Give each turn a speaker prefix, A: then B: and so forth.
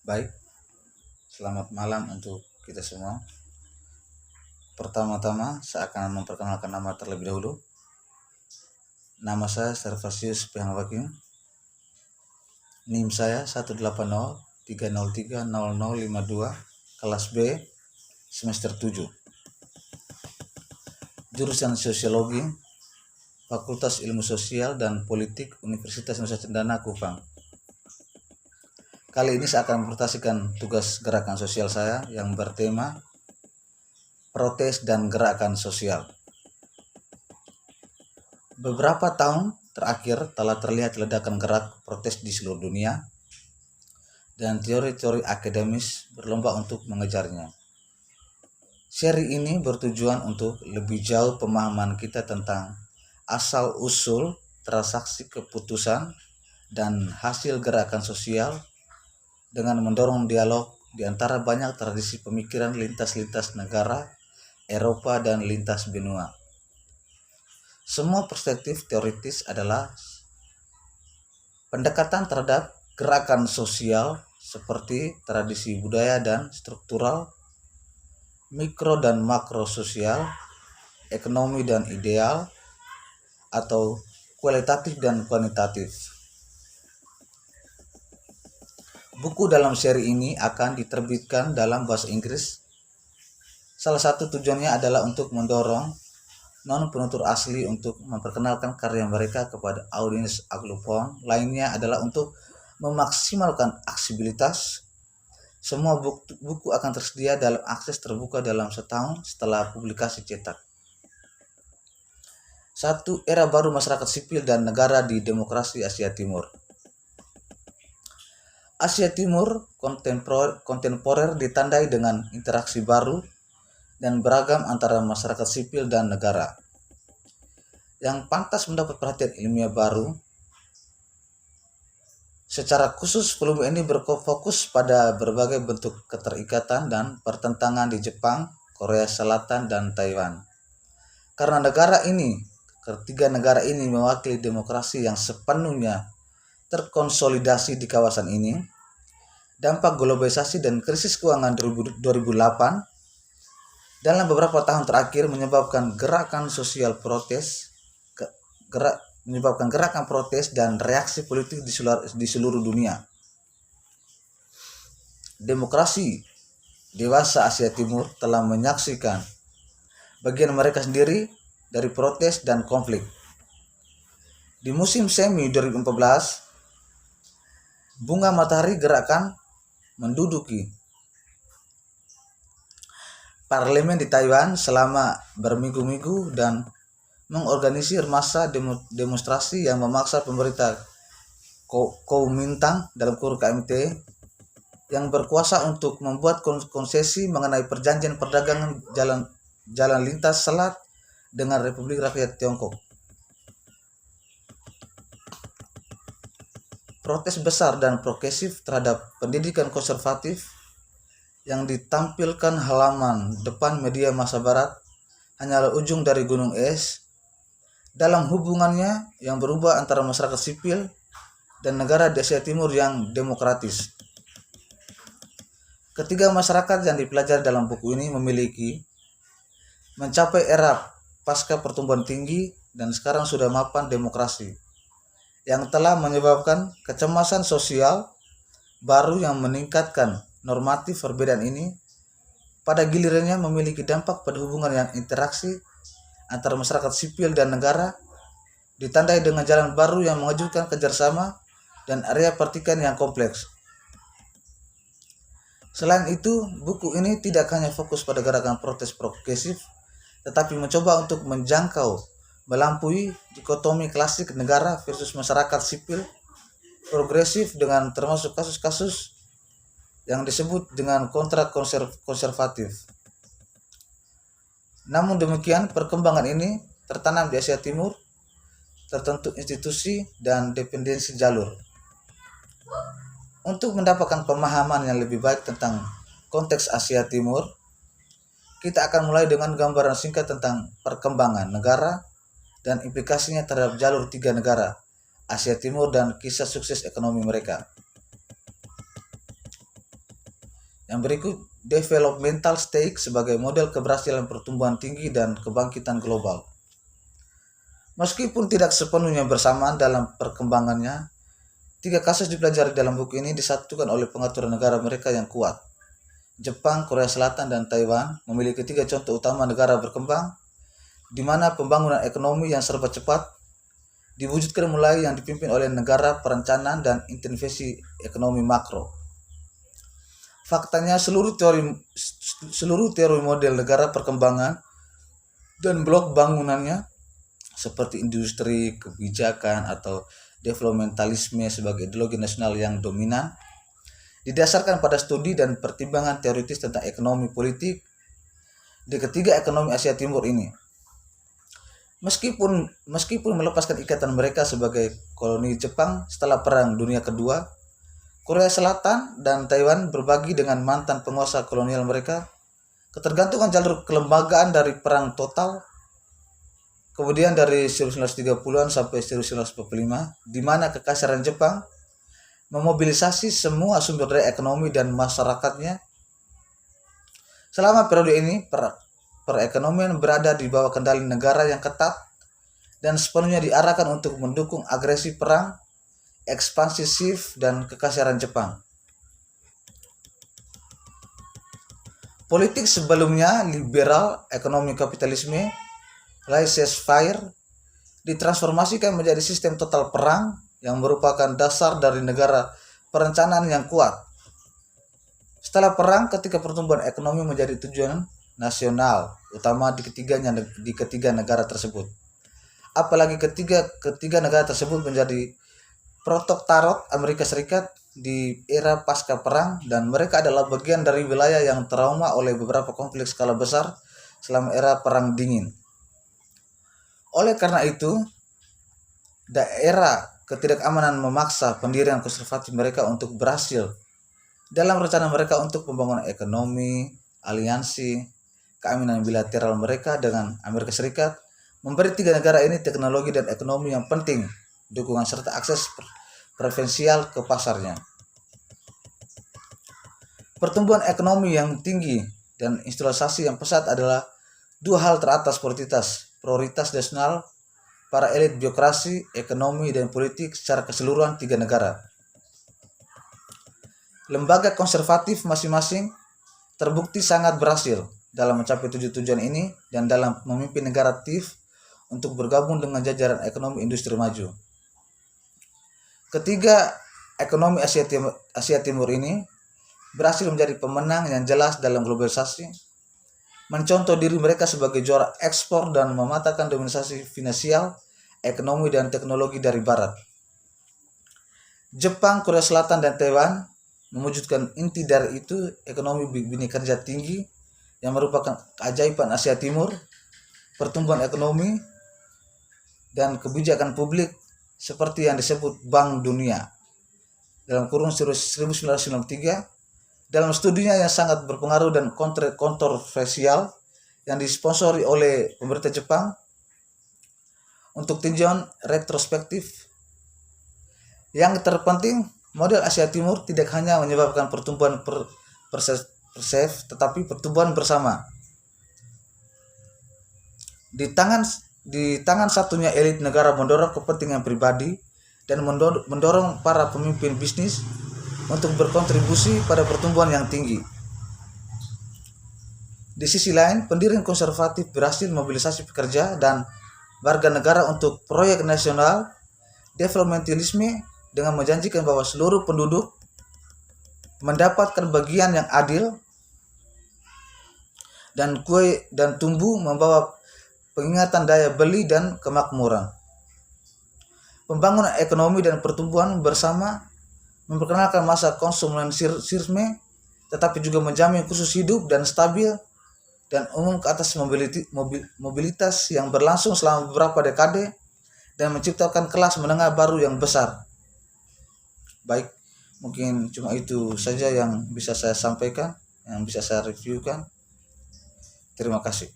A: Baik, selamat malam untuk kita semua. Pertama-tama, saya akan memperkenalkan nama terlebih dahulu. Nama saya Servasius Pihangwaking. NIM saya 18030300052, kelas B, semester 7. Jurusan Sosiologi, Fakultas Ilmu Sosial dan Politik Universitas Nusa Cendana, Kupang. Kali ini saya akan mempresentasikan tugas gerakan sosial saya yang bertema protes dan gerakan sosial. Beberapa tahun terakhir telah terlihat ledakan gerak protes di seluruh dunia dan teori-teori akademis berlomba untuk mengejarnya. Seri ini bertujuan untuk lebih jauh pemahaman kita tentang asal-usul transaksi keputusan dan hasil gerakan sosial dengan mendorong dialog di antara banyak tradisi pemikiran lintas negara, Eropa, dan lintas benua. Semua perspektif teoritis adalah pendekatan terhadap gerakan sosial seperti tradisi budaya dan struktural, mikro dan makro sosial, ekonomi dan ideal, atau kualitatif dan kuantitatif. Buku dalam seri ini akan diterbitkan dalam bahasa Inggris. Salah satu tujuannya adalah untuk mendorong non-penutur asli untuk memperkenalkan karya mereka kepada audiens anglophone. Lainnya adalah untuk memaksimalkan aksesibilitas. Semua buku akan tersedia dalam akses terbuka dalam setahun setelah publikasi cetak. 1. Era baru masyarakat sipil dan negara di demokrasi Asia Timur. Asia Timur kontemporer ditandai dengan interaksi baru dan beragam antara masyarakat sipil dan negara. Yang pantas mendapat perhatian ilmiah baru. Secara khusus, volume ini berfokus pada berbagai bentuk keterikatan dan pertentangan di Jepang, Korea Selatan, dan Taiwan. Karena ketiga negara ini mewakili demokrasi yang sepenuhnya terkonsolidasi di kawasan ini, dampak globalisasi dan krisis keuangan 2008 dalam beberapa tahun terakhir menyebabkan gerakan protes dan reaksi politik di seluruh dunia. Demokrasi dewasa Asia Timur telah menyaksikan bagian mereka sendiri dari protes dan konflik. Di musim semi 2014, bunga matahari gerakan menduduki parlemen di Taiwan selama berminggu-minggu dan mengorganisir massa demonstrasi yang memaksa pemerintah Kuomintang dalam kurung KMT yang berkuasa untuk membuat konsesi mengenai perjanjian perdagangan jalan lintas selat dengan Republik Rakyat Tiongkok. Protes besar dan progresif terhadap pendidikan konservatif yang ditampilkan halaman depan media massa barat hanyalah ujung dari gunung es dalam hubungannya yang berubah antara masyarakat sipil dan negara di Asia Timur yang demokratis. Ketiga masyarakat yang dipelajari dalam buku ini mencapai era pasca pertumbuhan tinggi dan sekarang sudah mapan demokrasi, yang telah menyebabkan kecemasan sosial baru yang meningkatkan normatif perbedaan ini pada gilirannya memiliki dampak pada hubungan yang interaksi antara masyarakat sipil dan negara ditandai dengan jalan baru yang mengejutkan kerjasama dan area pertikaian yang kompleks. Selain itu, buku ini tidak hanya fokus pada gerakan protes progresif, tetapi mencoba untuk melampaui dikotomi klasik negara versus masyarakat sipil progresif dengan termasuk kasus-kasus yang disebut dengan kontra konservatif. Namun demikian, perkembangan ini tertanam di Asia Timur, tertentu institusi dan dependensi jalur. Untuk mendapatkan pemahaman yang lebih baik tentang konteks Asia Timur, kita akan mulai dengan gambaran singkat tentang perkembangan negara dan implikasinya terhadap jalur tiga negara, Asia Timur, dan kisah sukses ekonomi mereka. Yang berikut, developmental stage sebagai model keberhasilan pertumbuhan tinggi dan kebangkitan global. Meskipun tidak sepenuhnya bersamaan dalam perkembangannya, 3 kasus dipelajari dalam buku ini disatukan oleh pengaturan negara mereka yang kuat. Jepang, Korea Selatan, dan Taiwan memiliki 3 contoh utama negara berkembang, di mana pembangunan ekonomi yang serba cepat diwujudkan mulai yang dipimpin oleh negara perencanaan dan intervensi ekonomi makro. Faktanya, seluruh teori model negara perkembangan dan blok bangunannya seperti industri, kebijakan, atau developmentalisme sebagai ideologi nasional yang dominan didasarkan pada studi dan pertimbangan teoritis tentang ekonomi politik di ketiga ekonomi Asia Timur ini. Meskipun melepaskan ikatan mereka sebagai koloni Jepang setelah Perang Dunia Kedua, Korea Selatan dan Taiwan berbagi dengan mantan penguasa kolonial mereka ketergantungan jalur kelembagaan dari perang total, kemudian dari 1930-an sampai 1945, di mana kekaisaran Jepang memobilisasi semua sumber daya ekonomi dan masyarakatnya. Selama periode ini, perekonomian berada di bawah kendali negara yang ketat dan sepenuhnya diarahkan untuk mendukung agresi perang, ekspansif, dan kekaisaran Jepang. Politik sebelumnya liberal, ekonomi kapitalisme, laissez-faire, ditransformasikan menjadi sistem total perang yang merupakan dasar dari negara perencanaan yang kuat. Setelah perang, ketika pertumbuhan ekonomi menjadi tujuan nasional utama di ketiga negara tersebut, apalagi ketiga negara tersebut menjadi protektorat Amerika Serikat di era pasca perang, dan mereka adalah bagian dari wilayah yang trauma oleh beberapa konflik skala besar selama era Perang Dingin. Oleh karena itu, daerah ketidakamanan memaksa pendirian konservatif mereka untuk berhasil dalam rencana mereka untuk pembangunan ekonomi, aliansi, keamanan bilateral mereka dengan Amerika Serikat, memberi 3 negara ini teknologi dan ekonomi yang penting, dukungan serta akses preferensial ke pasarnya. Pertumbuhan ekonomi yang tinggi dan industrialisasi yang pesat adalah 2 hal teratas prioritas nasional para elit birokrasi, ekonomi, dan politik secara keseluruhan 3 negara. Lembaga konservatif masing-masing terbukti sangat berhasil dalam mencapai tujuan ini dan dalam memimpin negara aktif untuk bergabung dengan jajaran ekonomi industri maju. Ketiga ekonomi Asia Timur ini berhasil menjadi pemenang yang jelas dalam globalisasi, mencontoh diri mereka sebagai juara ekspor dan mematahkan dominasi finansial, ekonomi, dan teknologi dari Barat. Jepang, Korea Selatan, dan Taiwan mewujudkan inti dari itu, ekonomi Bhinneka Kerja tinggi yang merupakan keajaiban Asia Timur, pertumbuhan ekonomi, dan kebijakan publik seperti yang disebut Bank Dunia dalam kurun 1993 dalam studinya yang sangat berpengaruh dan kontroversial yang disponsori oleh pemerintah Jepang untuk tinjauan retrospektif. Yang terpenting, model Asia Timur tidak hanya menyebabkan pertumbuhan tetapi pertumbuhan bersama. Di tangan satunya elit negara mendorong kepentingan pribadi dan mendorong para pemimpin bisnis untuk berkontribusi pada pertumbuhan yang tinggi. Di sisi lain, pendirian konservatif berhasil mobilisasi pekerja dan warga negara untuk proyek nasional developmentalisme dengan menjanjikan bahwa seluruh penduduk mendapatkan bagian yang adil dan tumbuh membawa pengingatan daya beli dan kemakmuran. Pembangunan ekonomi dan pertumbuhan bersama memperkenalkan masa konsumerisme, tetapi juga menjamin khusus hidup dan stabil dan umum ke atas mobilitas yang berlangsung selama beberapa dekade dan menciptakan kelas menengah baru yang besar. Baik, mungkin cuma itu saja yang bisa saya sampaikan, yang bisa saya reviewkan. Terima kasih.